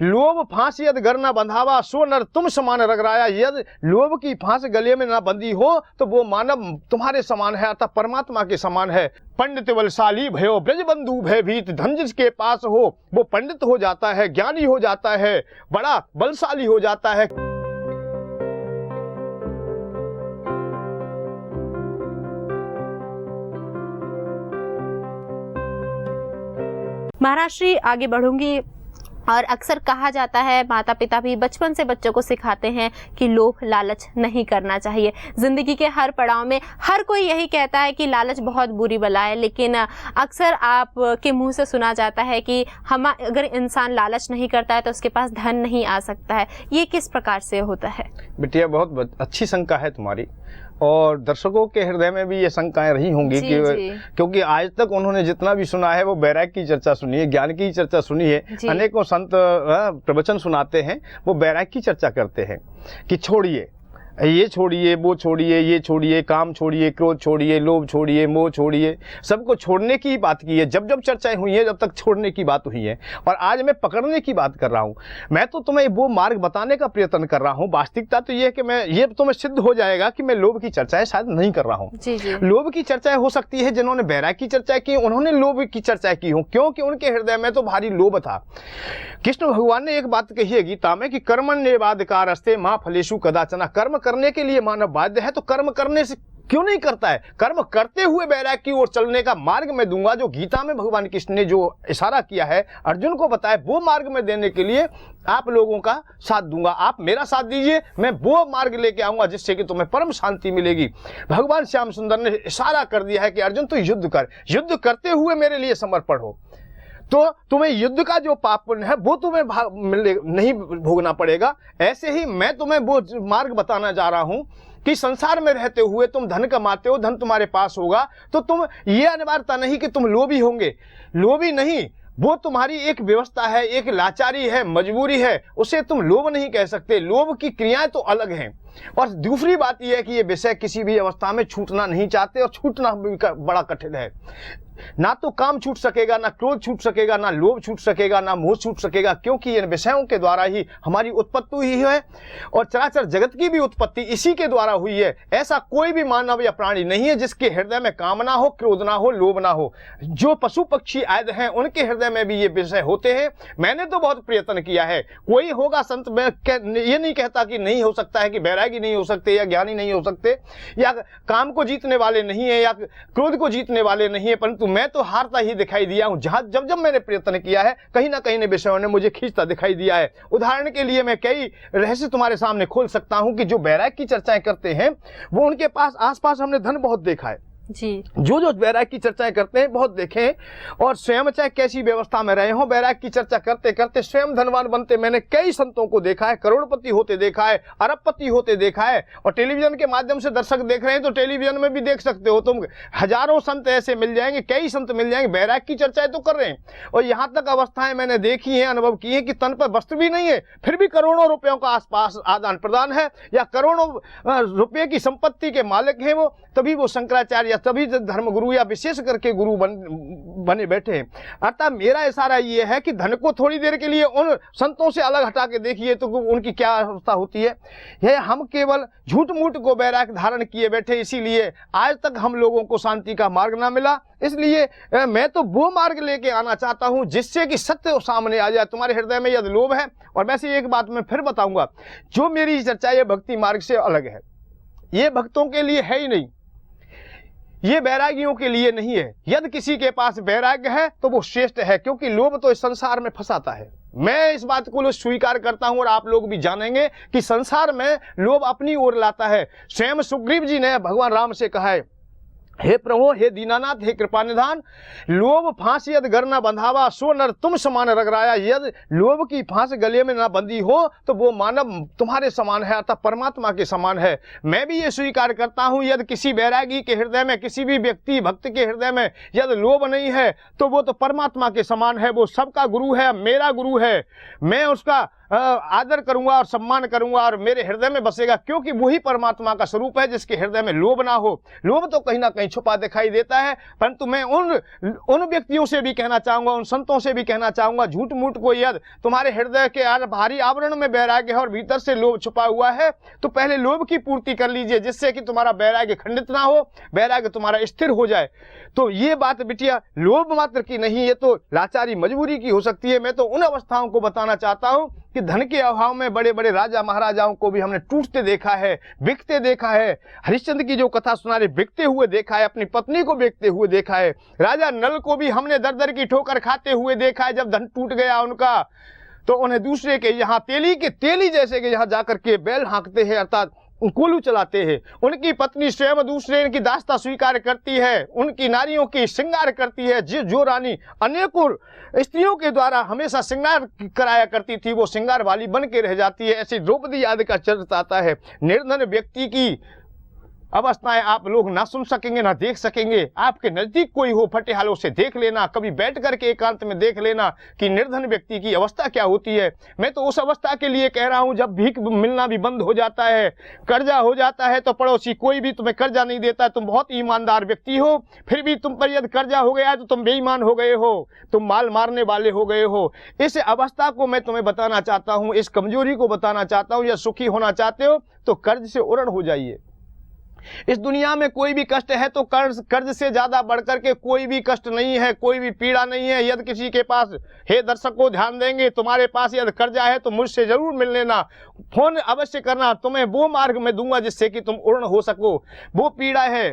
लोभ फांस यद घर न बंधावा सो नर तुम समान रगराया। यदि लोभ की फांस गले में ना बंधी हो तो वो मानव तुम्हारे समान है, अर्थात परमात्मा के समान है। पंडित बलशाली भयो ब्रजबंधु भयभीत, धन जिसके पास हो वो पंडित हो जाता है, ज्ञानी हो जाता है, बड़ा बलशाली हो जाता है। महाराज श्री आगे बढ़ूंगी। और अक्सर कहा जाता है, माता पिता भी बचपन से बच्चों को सिखाते हैं कि लोभ लालच नहीं करना चाहिए। जिंदगी के हर पड़ाव में हर कोई यही कहता है कि लालच बहुत बुरी बला है, लेकिन अक्सर आप के मुंह से सुना जाता है कि अगर इंसान लालच नहीं करता है तो उसके पास धन नहीं आ सकता है। ये किस प्रकार से होता है? बिटिया बहुत अच्छी शंका है तुम्हारी, और दर्शकों के हृदय में भी ये शंकाएं रही होंगी क्योंकि आज तक उन्होंने जितना भी सुना है वो वैराग्य की चर्चा सुनी है, ज्ञान की चर्चा सुनी है। अनेकों संत प्रवचन सुनाते हैं, वो वैराग्य की चर्चा करते हैं कि छोड़िए, ये छोड़िए, वो छोड़िए, ये छोड़िए, काम छोड़िए, क्रोध छोड़िए, लोभ छोड़िए, मोह छोड़िए, सबको छोड़ने की बात की है। जब जब चर्चाएं हुई है, जब तक छोड़ने की बात हुई है, और आज मैं पकड़ने की बात कर रहा हूं। मैं तो तुम्हें वो मार्ग बताने का प्रयत्न कर रहा हूं। वास्तविकता तो ये है कि मैं ये तुम्हें सिद्ध हो जाएगा कि मैं लोभ की चर्चाएं शायद नहीं कर रहा हूं। लोभ की चर्चाएं हो सकती है जिन्होंने वैराग्य की चर्चा की, उन्होंने लोभ की चर्चा की हो, क्योंकि उनके हृदय में तो भारी लोभ था। कृष्ण भगवान ने एक बात कही है गीता में कि कर्मण्येवाधिकारस्ते मा फलेषु कदाचन। कर्म करने के लिए मानव बाध्य है, तो कर्म करने से क्यों नहीं करता है? कर्म करते हुए वैराग्य की ओर चलने का मार्ग मैं दूंगा, जो गीता में भगवान कृष्ण ने जो इशारा किया है, अर्जुन को बताया, वो मार्ग में देने के लिए आप लोगों का साथ दूंगा। आप मेरा साथ दीजिए, मैं वो मार्ग लेके आऊंगा जिससे कि तुम्हें परम शांति मिलेगी। भगवान श्याम सुंदर ने इशारा कर दिया है कि अर्जुन तू युद्ध कर, युद्ध करते हुए मेरे लिए समर्पण हो, तो तुम्हें युद्ध का जो पाप पुण्य है वो तुम्हें नहीं भोगना पड़ेगा। ऐसे ही मैं तुम्हें वो मार्ग बताना जा रहा हूं कि संसार में रहते हुए तुम धन कमाते हो, धन तुम्हारे पास होगा, तो तुम ये अनिवार्यता नहीं कि तुम लोभी होंगे। लोभी नहीं, वो तुम्हारी एक व्यवस्था है, एक लाचारी है, मजबूरी है, उसे तुम लोभ नहीं कह सकते। लोभ की क्रियाएं तो अलग हैं। और दूसरी बात यह है कि ये विषय किसी भी अवस्था में छूटना नहीं चाहते, और छूटना भी बड़ा कठिन है। ना तो काम छूट सकेगा, ना क्रोध छूट सकेगा, ना लोभ छूट सकेगा, ना मोह छूट सकेगा, क्योंकि इन विषयों के द्वारा ही हमारी उत्पत्ति हुई है, और चराचर जगत की भी उत्पत्ति इसी के द्वारा हुई है। ऐसा कोई भी मानव या प्राणी नहीं है जिसके हृदय में कामना हो, क्रोध ना हो, लोभ ना हो। जो पशु पक्षी आदि हैं उनके हृदय में भी ये विषय होते हैं। मैंने तो बहुत प्रयत्न किया है। कोई होगा संत, मैं ये नहीं कहता कि नहीं हो सकता है, कि वैरागी नहीं हो सकते, या ज्ञानी नहीं हो सकते, या काम को जीतने वाले नहीं है, या क्रोध को जीतने वाले नहीं है, परंतु मैं तो हारता ही दिखाई दिया हूं। जब जब मैंने प्रयत्न किया है, कहीं ना कहीं ने विषयों ने मुझे खींचता दिखाई दिया है। उदाहरण के लिए मैं कई रहस्य तुम्हारे सामने खोल सकता हूं कि जो वैराग्य की चर्चाएं करते हैं वो उनके पास आसपास हमने धन बहुत देखा है जी। जो वैराग्य की चर्चाएं करते हैं बहुत देखें, और स्वयं चाहे कैसी व्यवस्था में रहे हों, वैराग्य की चर्चा करते करते स्वयं धनवान बनते मैंने कई संतों को देखा है। करोड़पति होते देखा है, अरबपति होते देखा है। और टेलीविजन के माध्यम से दर्शक देख रहे हैं तो टेलीविजन में भी देख सकते हो तुम, हजारों संत ऐसे मिल जाएंगे, कई संत मिल जाएंगे, वैराग्य की चर्चाएं तो कर रहे हैं। और यहाँ तक अवस्थाएं मैंने देखी है, अनुभव की है कि तन पर वस्त्र भी नहीं है, फिर भी करोड़ों रुपयों का आसपास आदान प्रदान है, या करोड़ों रुपये की संपत्ति के मालिक हैं वो, तभी वो शंकराचार्य या तभी धर्मगुरु या विशेष करके गुरु बने बैठे हैं। अर्थात मेरा इशारा ये है कि धन को थोड़ी देर के लिए उन संतों से अलग हटा के देखिए तो उनकी क्या अवस्था होती है। यह हम केवल झूठ मूठ को वैराग्य धारण किए बैठे, इसीलिए आज तक हम लोगों को शांति का मार्ग ना मिला। इसलिए मैं तो वो मार्ग लेके आना चाहता हूं जिससे कि सत्य सामने आ जाए। तुम्हारे हृदय में यदि लोभ है, और वैसे एक बात मैं फिर बताऊंगा, जो मेरी चर्चा ये भक्ति मार्ग से अलग है, ये भक्तों के लिए है ही नहीं, ये वैरागियों के लिए नहीं है। यदि किसी के पास वैराग्य है तो वो श्रेष्ठ है, क्योंकि लोभ तो इस संसार में फंसाता है। मैं इस बात को स्वीकार करता हूं, और आप लोग भी जानेंगे कि संसार में लोभ अपनी ओर लाता है। स्वयं सुग्रीव जी ने भगवान राम से कहा है, हे प्रभु, हे दीनानाथ, हे कृपा निधान, लोभ फांस यद घर न बंधावा सो नर तुम समान रगराया। यदि लोभ की फांस गले में ना बंधी हो तो वो मानव तुम्हारे समान है, अर्थात परमात्मा के समान है। मैं भी ये स्वीकार करता हूं, यदि किसी वैरागी के हृदय में, किसी भी व्यक्ति भक्त के हृदय में यदि लोभ नहीं है तो वो तो परमात्मा के समान है। वो सबका गुरु है, मेरा गुरु है, मैं उसका आदर करूंगा और सम्मान करूंगा और मेरे हृदय में बसेगा, क्योंकि वही परमात्मा का स्वरूप है जिसके हृदय में लोभ ना हो। लोभ तो कहीं ना कहीं छुपा दिखाई देता है, परंतु मैं उन व्यक्तियों से भी कहना चाहूंगा, उन संतों से भी कहना चाहूंगा, झूठ मूठ को यदि तुम्हारे हृदय के भारी आवरण में वैराग्य है और भीतर से लोभ छुपा हुआ है, तो पहले लोभ की पूर्ति कर लीजिए, जिससे कि तुम्हारा वैराग्य खंडित ना हो, वैराग्य तुम्हारा स्थिर हो जाए। तो ये बात बिटिया लोभ मात्र की नहीं, ये तो लाचारी मजबूरी की हो सकती है। मैं तो उन अवस्थाओं को बताना चाहता हूं कि धन के अभाव में बड़े बड़े राजा महाराजाओं को भी हमने टूटते देखा है, बिकते देखा है। हरिश्चंद्र की जो कथा सुना रहे, बिकते हुए देखा है, अपनी पत्नी को बेचते हुए देखा है। राजा नल को भी हमने दर दर की ठोकर खाते हुए देखा है। जब धन टूट गया उनका, तो उन्हें दूसरे के यहाँ तेली जैसे के यहाँ जाकर के बैल हाँकते हैं, अर्थात कोलू चलाते हैं। उनकी पत्नी स्वयं दूसरे की दास्ता स्वीकार करती है, उनकी नारियों की श्रृंगार करती है। जो रानी अनेकों स्त्रियों के द्वारा हमेशा श्रृंगार कराया करती थी, वो श्रृंगार वाली बन के रह जाती है। ऐसी द्रौपदी आदि का चरित्र आता है। निर्धन व्यक्ति की अवस्थाएं आप लोग ना सुन सकेंगे, ना देख सकेंगे। आपके नजदीक कोई हो फटे हालों से देख लेना, कभी बैठ करके एकांत में देख लेना कि निर्धन व्यक्ति की अवस्था क्या होती है। मैं तो उस अवस्था के लिए कह रहा हूं जब भीख मिलना भी बंद हो जाता है, कर्जा हो जाता है, तो पड़ोसी कोई भी तुम्हें कर्जा नहीं देता, तुम बहुत ईमानदार व्यक्ति हो, फिर भी तुम पर यदि कर्जा हो गया तो तुम बेईमान हो गए हो, तुम माल मारने वाले हो गए हो। इस अवस्था को मैं तुम्हें बताना चाहता हूं, इस कमजोरी को बताना चाहता हूं। या सुखी होना चाहते हो तो कर्ज से उरण हो जाइए। इस दुनिया में कोई भी कष्ट है तो कर्ज से ज्यादा बढ़कर के कोई भी कष्ट नहीं है, कोई भी पीड़ा नहीं है। यदि किसी के पास, हे दर्शकों ध्यान देंगे, तुम्हारे पास यदि कर्जा है तो मुझसे जरूर मिल लेना, फोन अवश्य करना, तुम्हें वो मार्ग में दूंगा जिससे कि तुम उर्ण हो सको। वो पीड़ा है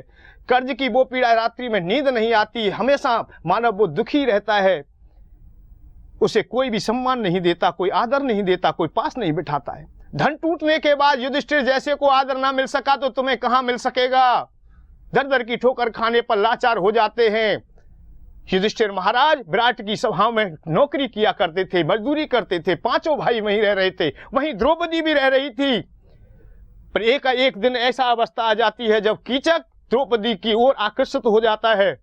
कर्ज की, वो पीड़ा रात्रि में नींद नहीं आती, हमेशा मानव वो दुखी रहता है, उसे कोई भी सम्मान नहीं देता, कोई आदर नहीं देता, कोई पास नहीं बिठाता है। धन टूटने के बाद युधिष्ठिर जैसे को आदर ना मिल सका तो तुम्हें कहां मिल सकेगा। दर दर की ठोकर खाने पर लाचार हो जाते हैं। युधिष्ठिर महाराज विराट की सभाओं में नौकरी किया करते थे, मजदूरी करते थे, पांचों भाई वहीं रह रहे थे, वहीं द्रौपदी भी रह रही थी। पर एक दिन ऐसा अवस्था आ जाती है जब कीचक द्रौपदी की ओर आकर्षित हो जाता है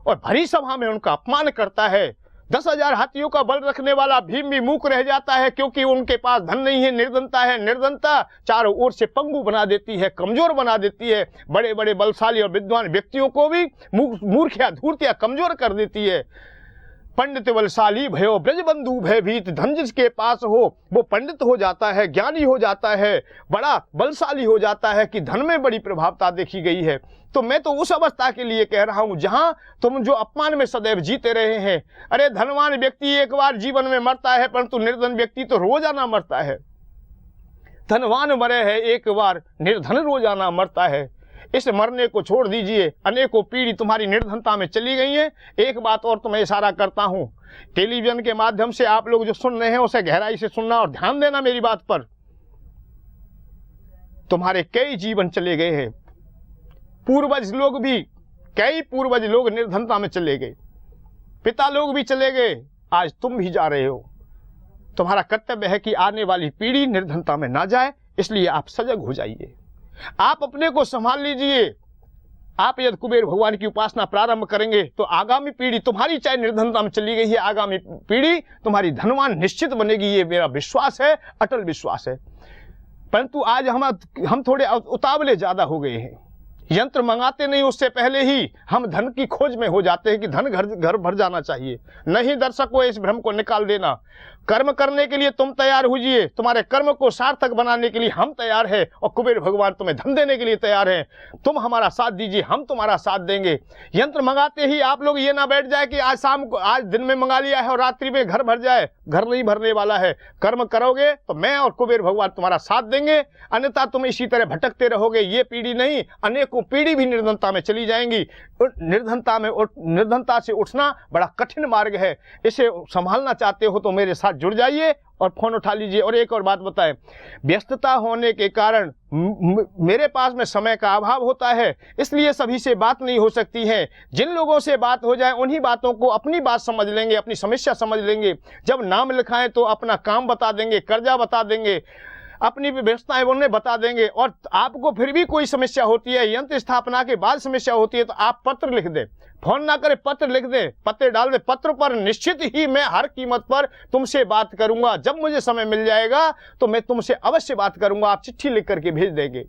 और भरी सभा में उनका अपमान करता है। 10,000 हाथियों का बल रखने वाला भीम भी मूक रह जाता है, क्योंकि उनके पास धन नहीं है, निर्धनता है। निर्धनता चारों ओर से पंगु बना देती है, कमजोर बना देती है। बड़े बड़े बलशाली और विद्वान व्यक्तियों को भी मूर्ख या धूर्त या कमजोर कर देती है। पंडित बलशाली भयो ब्रजबंधु भयभीत, धन जिसके पास हो वो पंडित हो जाता है, ज्ञानी हो जाता है, बड़ा बलशाली हो जाता है कि धन में बड़ी प्रभावता देखी गई है। तो मैं तो उस अवस्था के लिए कह रहा हूं जहां तुम जो अपमान में सदैव जीते रहे हैं। अरे धनवान व्यक्ति एक बार जीवन में मरता है, परंतु निर्धन व्यक्ति तो रोजाना मरता है। धनवान मरे है एक बार, निर्धन रोजाना मरता है। इस मरने को छोड़ दीजिए। अनेकों पीढ़ी तुम्हारी निर्धनता में चली गई है। एक बात और तुम्हें इशारा करता हूं, टेलीविजन के माध्यम से आप लोग जो सुन रहे हैं उसे गहराई से सुनना और ध्यान देना मेरी बात पर। तुम्हारे कई जीवन चले गए हैं, पूर्वज लोग भी, कई पूर्वज लोग निर्धनता में चले गए, पिता लोग भी चले गए, आज तुम भी जा रहे हो। तुम्हारा कर्तव्य है कि आने वाली पीढ़ी निर्धनता में ना जाए, इसलिए आप सजग हो जाइए, आप अपने को संभाल लीजिए। आप यदि कुबेर भगवान की उपासना प्रारंभ करेंगे तो आगामी पीढ़ी तुम्हारी चाहे निर्धनता में चली गई है, आगामी पीढ़ी तुम्हारी धनवान निश्चित बनेगी। ये मेरा विश्वास है, अटल विश्वास है। परंतु आज हम थोड़े उतावले ज्यादा हो गए हैं। यंत्र मंगाते नहीं उससे पहले ही हम धन की खोज में हो जाते हैं कि धन घर भर जाना चाहिए। नहीं दर्शकों, इस भ्रम को निकाल देना। कर्म करने के लिए तुम तैयार होइए, तुम्हारे कर्म को सार्थक बनाने के लिए हम तैयार हैं और कुबेर भगवान तुम्हें धन देने के लिए तैयार हैं। तुम हमारा साथ दीजिए, हम तुम्हारा साथ देंगे। यंत्र मंगाते ही आप लोग ये ना बैठ जाए कि आज शाम को, आज दिन में मंगा लिया है और रात्रि में घर भर जाए। घर नहीं भरने वाला है। कर्म करोगे तो मैं और कुबेर भगवान तुम्हारा साथ देंगे, अन्यथा तुम इसी तरह भटकते रहोगे। ये पीढ़ी नहीं, अनेकों पीढ़ी भी निर्धनता में चली जाएंगी। निर्धनता से उठना बड़ा कठिन मार्ग है। इसे संभालना चाहते हो तो मेरे साथ जुड़ जाइए और फोन उठा लीजिए। और एक और बात बताएं, व्यस्तता होने के कारण मेरे पास में समय का अभाव होता है, इसलिए सभी से बात नहीं हो सकती है। जिन लोगों से बात हो जाए उन्हीं बातों को अपनी बात समझ लेंगे, अपनी समस्या समझ लेंगे। जब नाम लिखाएं तो अपना काम बता देंगे, कर्जा बता देंगे, अपनी व्यवस्थाएं उन्हें बता देंगे। और आपको फिर भी कोई समस्या होती है, यंत्र स्थापना के बाद समस्या होती है, तो आप पत्र लिख दें। फोन ना करे, पत्र लिख दे, पत्र डाल दे। पत्र पर निश्चित ही मैं हर कीमत पर तुमसे बात करूंगा। जब मुझे समय मिल जाएगा तो मैं तुमसे अवश्य बात करूंगा। आप चिट्ठी लिख करके भेज देंगे।